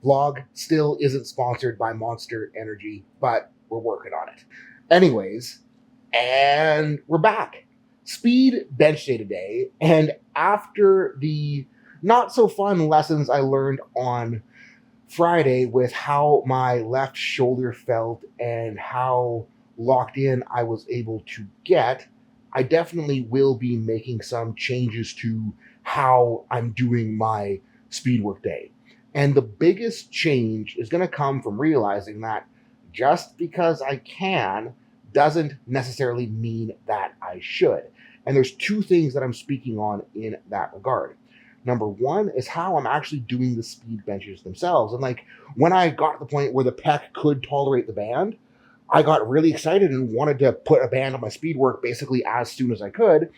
vlog still isn't sponsored by Monster Energy, but we're working on it. Anyways, and we're back. Speed bench day today, and after the not so fun lessons I learned on Friday with how my left shoulder felt and how locked in I was able to get, I definitely will be making some changes to how I'm doing my speed work day. And the biggest change is going to come from realizing that just because I can doesn't necessarily mean that I should. And there's two things that I'm speaking on in that regard. Number one is how I'm actually doing the speed benches themselves. And like when I got to the point where the pec could tolerate the band, I got really excited and wanted to put a band on my speed work basically as soon as I could.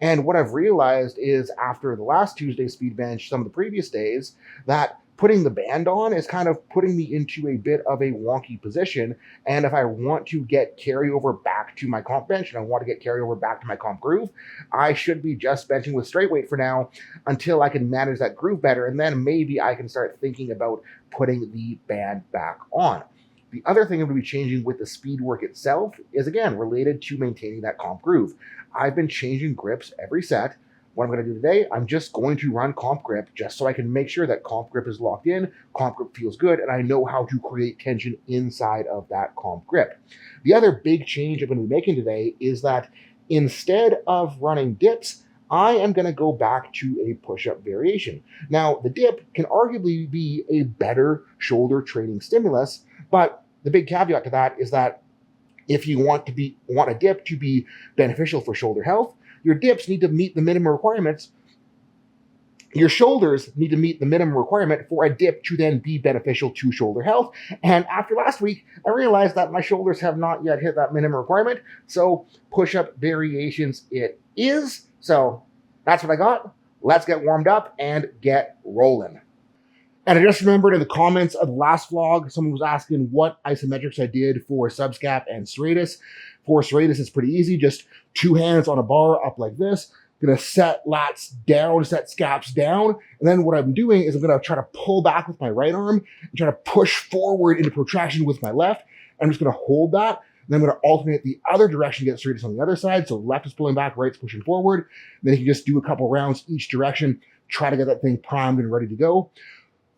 And what I've realized is after the last Tuesday speed bench, some of the previous days, that putting the band on is kind of putting me into a bit of a wonky position. And if I want to get carryover back to my comp bench and I want to get carryover back to my comp groove, I should be just benching with straight weight for now until I can manage that groove better. And then maybe I can start thinking about putting the band back on. The other thing I'm going to be changing with the speed work itself is, again, related to maintaining that comp groove. I've been changing grips every set. What I'm going to do today, I'm just going to run comp grip just so I can make sure that comp grip is locked in, comp grip feels good, and I know how to create tension inside of that comp grip. The other big change I'm going to be making today is that instead of running dips, I am going to go back to a push-up variation. Now, the dip can arguably be a better shoulder training stimulus, but the big caveat to that is that if you want a dip to be beneficial for shoulder health, your dips need to meet the minimum requirements. Your shoulders need to meet the minimum requirement for a dip to then be beneficial to shoulder health. And after last week, I realized that my shoulders have not yet hit that minimum requirement. So push-up variations it is. So that's what I got. Let's get warmed up and get rolling. And I just remembered in the comments of the last vlog, someone was asking what isometrics I did for subscap and serratus. For serratus, it's pretty easy. Just two hands on a bar up like this. Gonna set lats down, set scaps down. And then what I'm doing is I'm gonna try to pull back with my right arm and try to push forward into protraction with my left. I'm just gonna hold that. And then I'm gonna alternate the other direction to get serratus on the other side. So left is pulling back, right's pushing forward. And then you can just do a couple rounds each direction, try to get that thing primed and ready to go.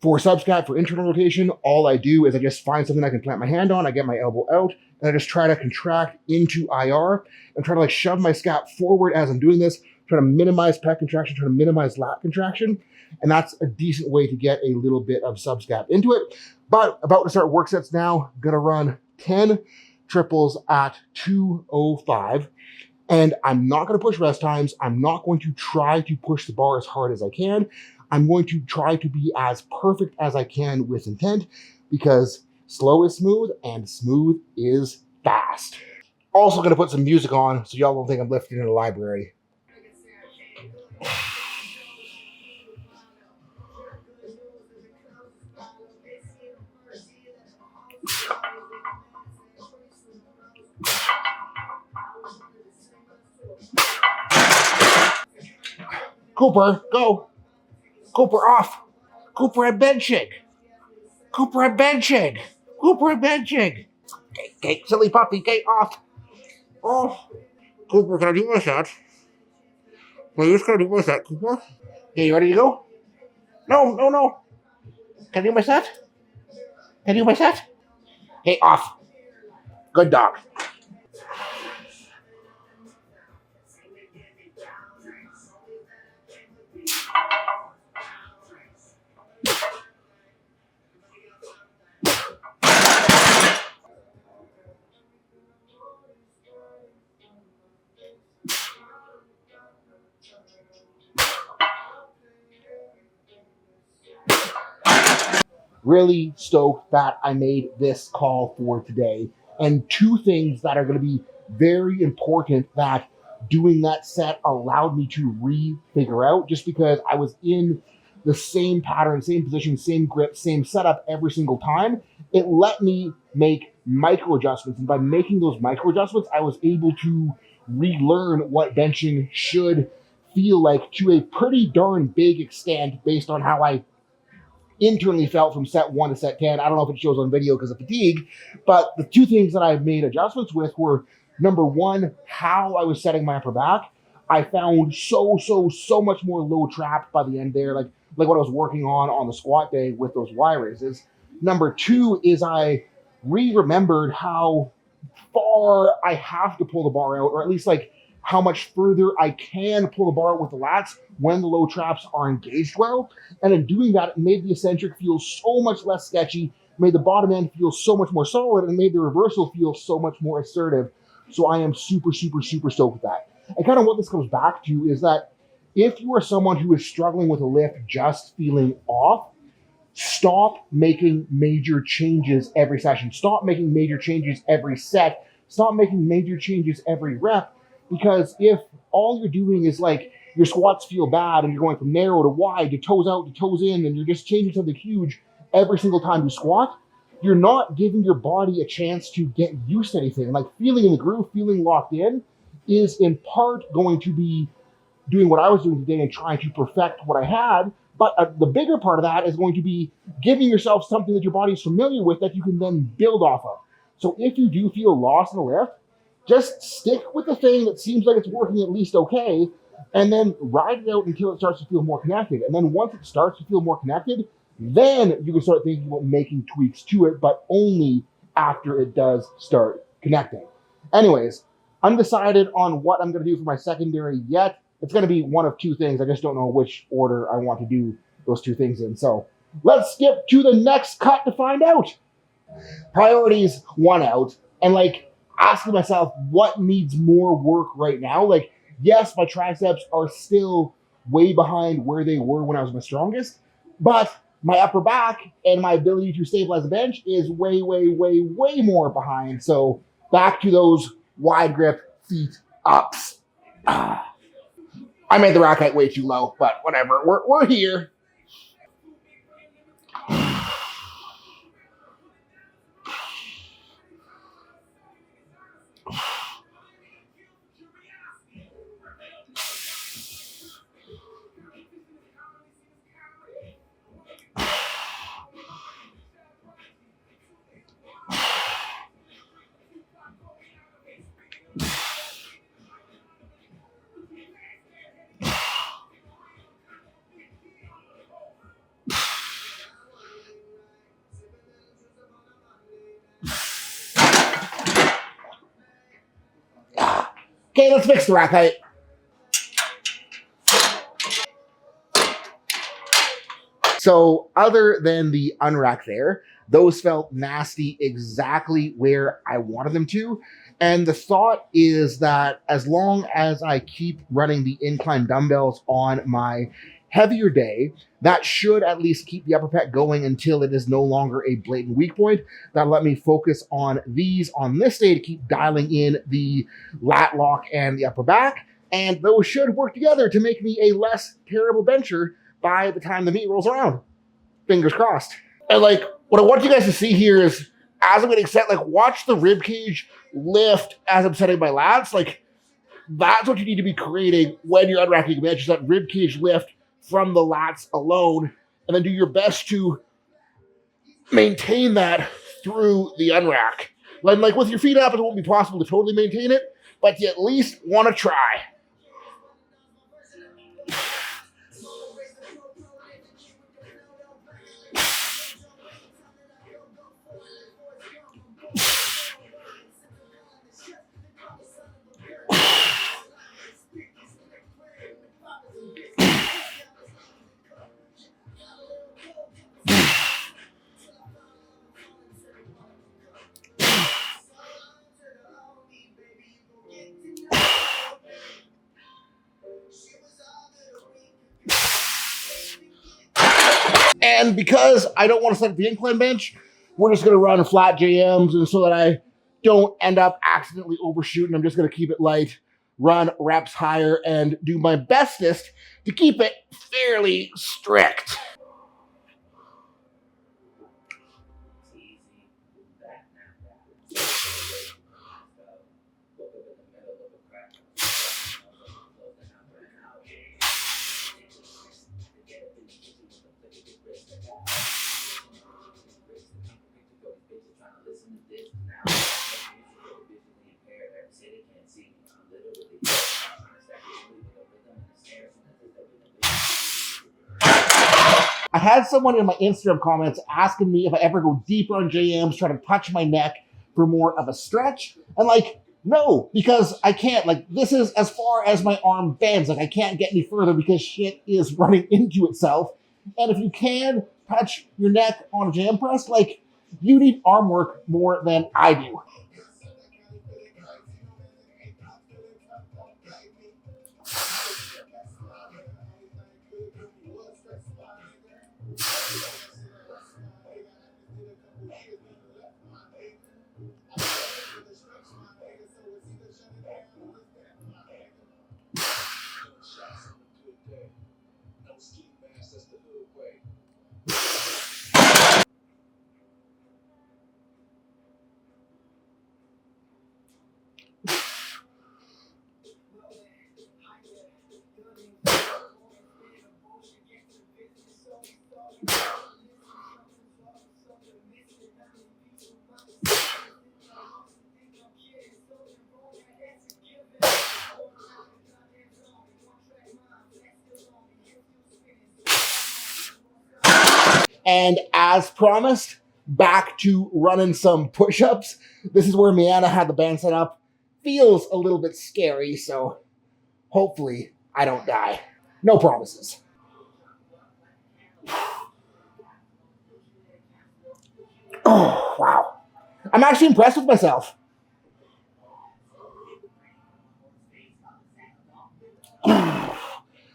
For subscap, for internal rotation, all I do is I just find something I can plant my hand on, I get my elbow out, and I just try to contract into IR and try to like shove my scap forward as I'm doing this, try to minimize pec contraction, try to minimize lat contraction, and that's a decent way to get a little bit of subscap into it. But about to start work sets now, gonna run 10 triples at 205, and I'm not gonna push rest times. I'm not going to try to push the bar as hard as I can. I'm going to try to be as perfect as I can with intent because slow is smooth and smooth is fast. Also going to put some music on so y'all don't think I'm lifting in a library. Cooper, go. Cooper off. Cooper at benching. Cooper at benching. Cooper at benching. Okay, silly puppy, get off. Oh. Cooper, can I do my set? Please, can I do my set, Cooper? Okay, you ready to go? No. Can I do my set? Can I do my set? Hey, off. Good dog. Really stoked that I made this call for today. And two things that are going to be very important that doing that set allowed me to re-figure out, just because I was in the same pattern, same position, same grip, same setup every single time. It let me make micro adjustments. And by making those micro adjustments, I was able to relearn what benching should feel like to a pretty darn big extent based on how I internally felt from set 1 to set 10. I don't know if it shows on video because of fatigue, but the two things that I've made adjustments with were, number one, how I was setting my upper back. I found so much more low trapped by the end there, like what I was working on the squat day with those Y raises. Number two is I remembered how far I have to pull the bar out, or at least like how much further I can pull the bar out with the lats when the low traps are engaged well. And in doing that, it made the eccentric feel so much less sketchy, made the bottom end feel so much more solid, and made the reversal feel so much more assertive. So I am super stoked with that. And kind of what this comes back to is that if you are someone who is struggling with a lift just feeling off, stop making major changes every session. Stop making major changes every set. Stop making major changes every rep. Because if all you're doing is like your squats feel bad and you're going from narrow to wide to toes out to toes in and you're just changing something huge every single time you squat, you're not giving your body a chance to get used to anything. Like feeling in the groove, feeling locked in is in part going to be doing what I was doing today and trying to perfect what I had. But the bigger part of that is going to be giving yourself something that your body is familiar with that you can then build off of. So if you do feel lost in a lift, just stick with the thing that seems like it's working at least okay, and then ride it out until it starts to feel more connected. And then once it starts to feel more connected, then you can start thinking about making tweaks to it, but only after it does start connecting. Anyways, undecided on what I'm going to do for my secondary yet. It's going to be one of two things. I just don't know which order I want to do those two things in. So let's skip to the next cut to find out. Priorities 1 out, and like asking myself what needs more work right now. Like, yes, my triceps are still way behind where they were when I was my strongest, but my upper back and my ability to stabilize the bench is way more behind. So back to those wide grip feet ups. I made the rack height way too low, but whatever. We're here. Okay, let's fix the rack height. So other than the unrack there, those felt nasty exactly where I wanted them to. And the thought is that as long as I keep running the incline dumbbells on my heavier day, that should at least keep the upper pec going until it is no longer a blatant weak point. That'll let me focus on these on this day to keep dialing in the lat lock and the upper back. And those should work together to make me a less terrible bencher by the time the meet rolls around. Fingers crossed. And like, what I want you guys to see here is, as I'm getting set, like, watch the rib cage lift as I'm setting my lats. Like, that's what you need to be creating when you're unracking your bench, is that rib cage lift from the lats alone, and then do your best to maintain that through the unrack. Like with your feet up, it won't be possible to totally maintain it, but you at least want to try. And because I don't want to set up the incline bench, we're just going to run flat JMs, and so that I don't end up accidentally overshooting, I'm just going to keep it light, run reps higher, and do my bestest to keep it fairly strict. I had someone in my Instagram comments asking me if I ever go deeper on JMs, try to touch my neck for more of a stretch. And like, no, because I can't. Like, this is as far as my arm bends. Like, I can't get any further because shit is running into itself. And if you can touch your neck on a jam press, like, you need arm work more than I do. And as promised, back to running some push-ups. This is where Miana had the band set up. Feels a little bit scary, so hopefully I don't die. No promises. Oh, wow. I'm actually impressed with myself. But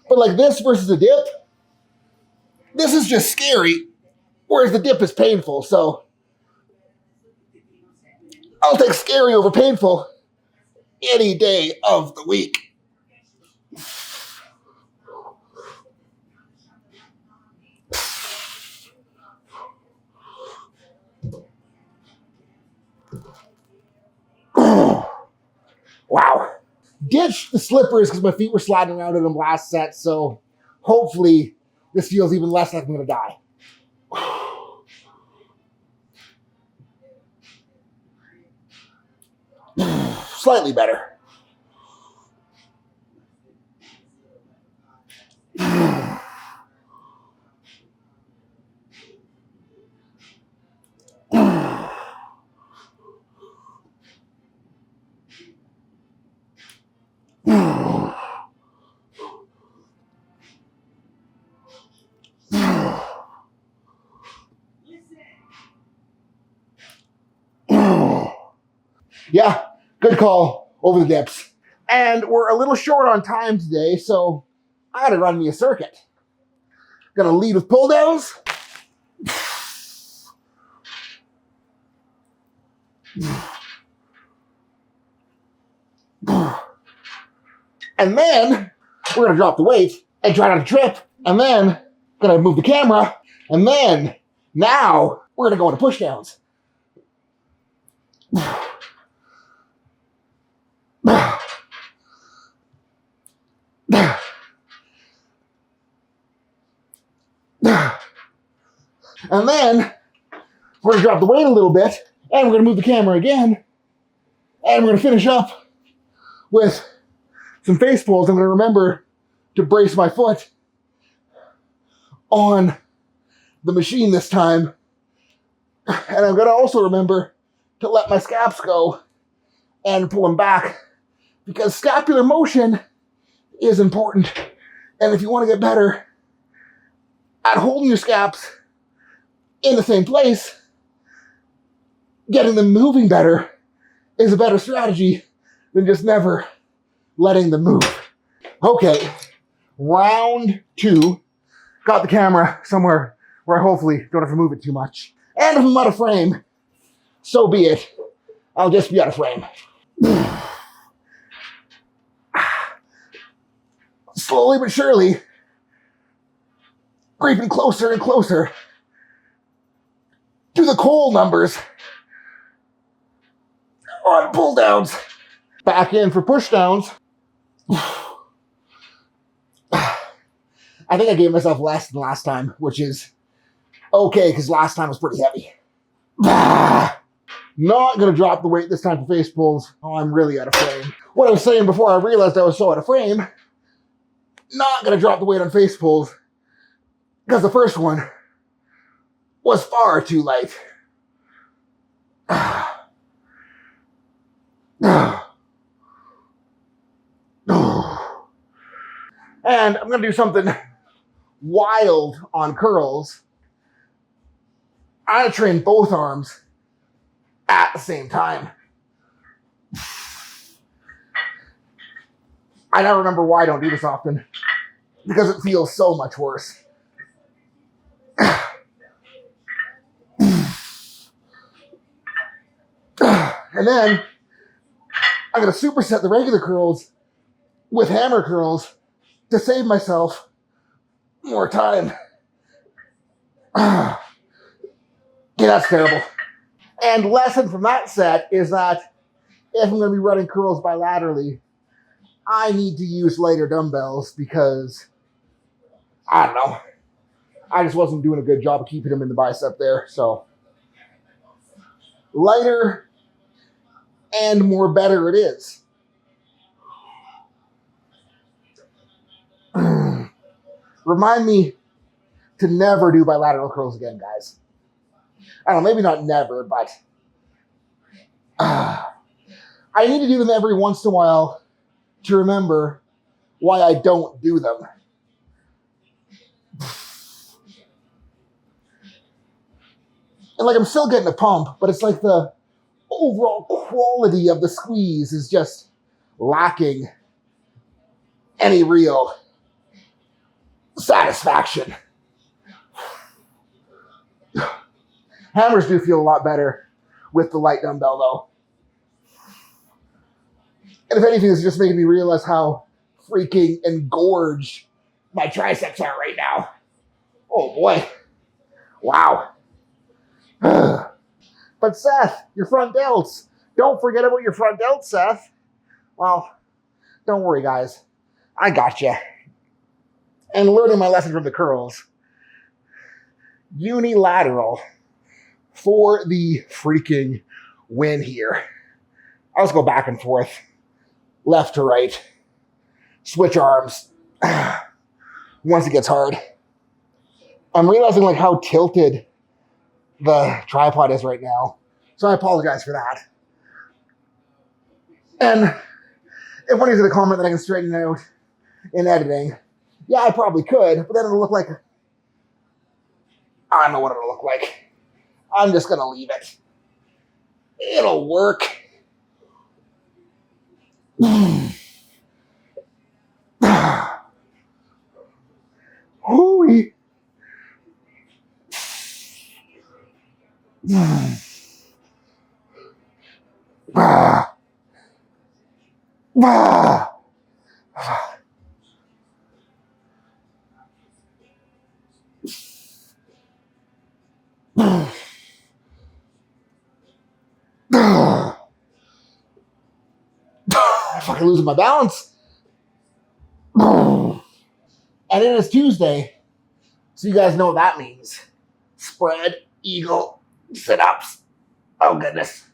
like this versus a dip, this is just scary, whereas the dip is painful, so I'll take scary over painful any day of the week. Wow. Ditched the slippers because my feet were sliding around in them last set, so hopefully this feels even less like I'm going to die. Slightly better. Yeah, good call over the dips. And we're a little short on time today, so I gotta run me a circuit. Gonna lead with pull downs. And then we're gonna drop the weight and try not to trip. And then gonna move the camera. And then now we're gonna go into push downs. And then we're gonna drop the weight a little bit, and we're gonna move the camera again, and we're gonna finish up with some face pulls. I'm gonna remember to brace my foot on the machine this time, and I'm gonna also remember to let my scaps go and pull them back, because scapular motion is important. And if you want to get better at holding your scaps in the same place, getting them moving better is a better strategy than just never letting them move. Okay, round 2. Got the camera somewhere where I hopefully don't have to move it too much. And if I'm out of frame, so be it. I'll just be out of frame. Slowly but surely, creeping closer and closer to the coal numbers on pull downs. Back in for push downs. I think I gave myself less than last time, which is okay, because last time was pretty heavy. Not going to drop the weight this time for face pulls. Oh, I'm really out of frame. What I was saying before I realized I was so out of frame, not going to drop the weight on face pulls because the first one was far too light. And I'm going to do something wild on curls. I train both arms at the same time. I now remember why I don't do this often. Because it feels so much worse. And then I'm going to superset the regular curls with hammer curls to save myself more time. Yeah, that's terrible. And lesson from that set is that if I'm going to be running curls bilaterally, I need to use lighter dumbbells because, I don't know, I just wasn't doing a good job of keeping them in the bicep there. So lighter and more better it is. Remind me to never do bilateral curls again, guys. I don't know, maybe not never, but I need to do them every once in a while to remember why I don't do them. And like I'm still getting a pump, but it's like the overall quality of the squeeze is just lacking any real satisfaction. Hammers do feel a lot better with the light dumbbell though. And if anything, it's just making me realize how freaking engorged my triceps are right now. Oh boy. Wow. But Seth, your front delts. Don't forget about your front delts, Seth. Well, don't worry, guys. I got you. And learning my lesson from the curls. Unilateral for the freaking win here. I'll just go back and forth. Left to right. Switch arms. Once it gets hard. I'm realizing like how tilted the tripod is right now. So I apologize for that. And if one is going to comment that I can straighten it out in editing, yeah, I probably could, but then it'll look like, I don't know what it'll look like. I'm just going to leave it. It'll work. Hooey. I'm fucking losing my balance. And it is Tuesday, so you guys know what that means. Spread, eagle, sit-ups. Oh goodness.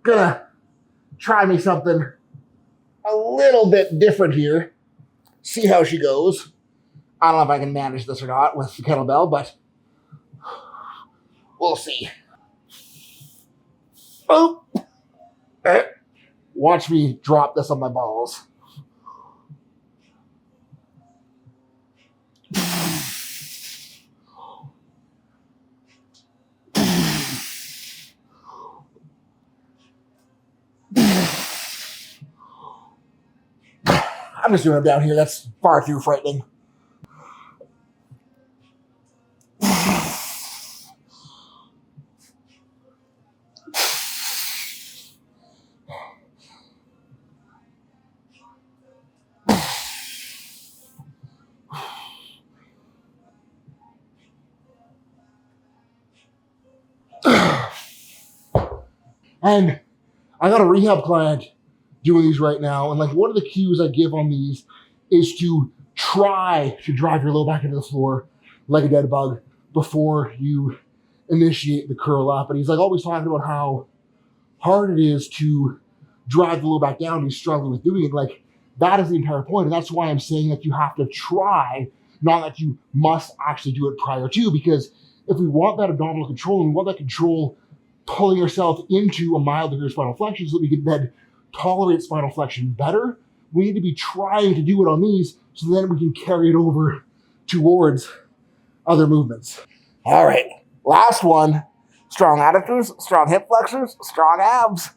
Gonna try me something a little bit different here. See how she goes. I don't know if I can manage this or not with the kettlebell, but we'll see. Oh. Watch me drop this on my balls. I'm just doing it down here. That's far too frightening. And I got a rehab client doing these right now. And like one of the cues I give on these is to try to drive your low back into the floor like a dead bug before you initiate the curl up. And he's like always talking about how hard it is to drive the low back down. He's struggling with doing it. Like that is the entire point. And that's why I'm saying that you have to try not that you must actually do it prior to, because if we want that abdominal control and we want that control pulling yourself into a mild degree of spinal flexion so that we can then tolerate spinal flexion better, we need to be trying to do it on these so then we can carry it over towards other movements. All right, last one. Strong adductors, strong hip flexors, strong abs.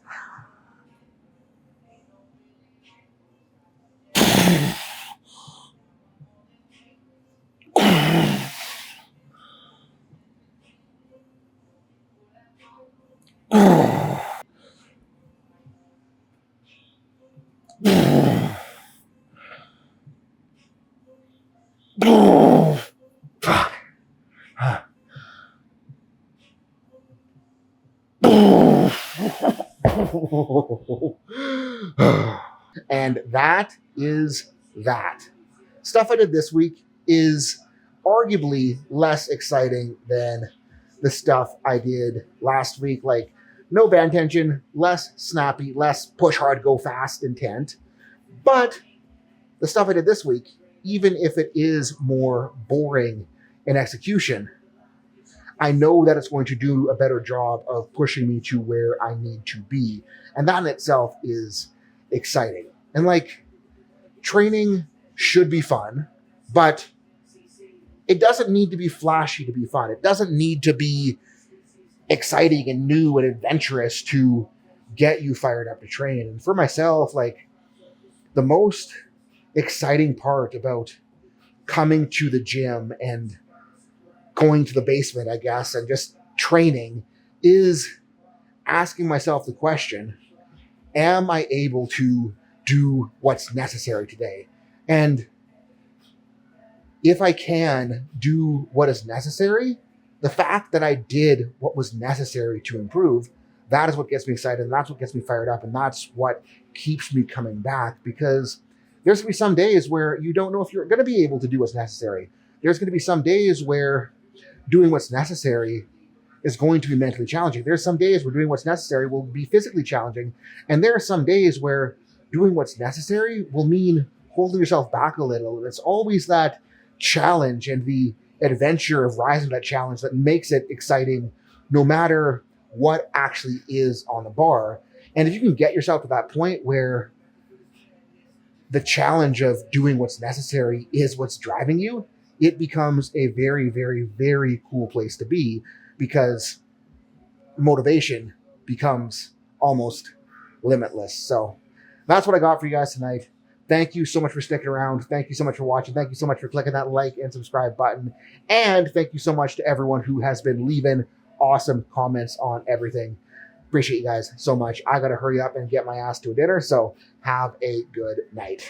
And that is that. Stuff I did this week is arguably less exciting than the stuff I did last week. Like, no band tension, less snappy, less push hard, go fast intent. But the stuff I did this week, even if it is more boring in execution, I know that it's going to do a better job of pushing me to where I need to be. And that in itself is exciting. And like, training should be fun, but it doesn't need to be flashy to be fun. It doesn't need to be exciting and new and adventurous to get you fired up to train. And for myself, like, the most exciting part about coming to the gym and going to the basement, I guess, and just training is asking myself the question, am I able to do what's necessary today? And if I can do what is necessary, the fact that I did what was necessary to improve, that is what gets me excited, and that's what gets me fired up, and that's what keeps me coming back, because there's going to be some days where you don't know if you're going to be able to do what's necessary. There's going to be some days where doing what's necessary is going to be mentally challenging. There's some days where doing what's necessary will be physically challenging, and there are some days where doing what's necessary will mean holding yourself back a little. And it's always that challenge and the adventure of rising to that challenge that makes it exciting, no matter what actually is on the bar. And if you can get yourself to that point where the challenge of doing what's necessary is what's driving you, it becomes a very, very, very cool place to be, because motivation becomes almost limitless. So that's what I got for you guys tonight. Thank you so much for sticking around. Thank you so much for watching. Thank you so much for clicking that like and subscribe button. And thank you so much to everyone who has been leaving awesome comments on everything. Appreciate you guys so much. I got to hurry up and get my ass to a dinner, so have a good night.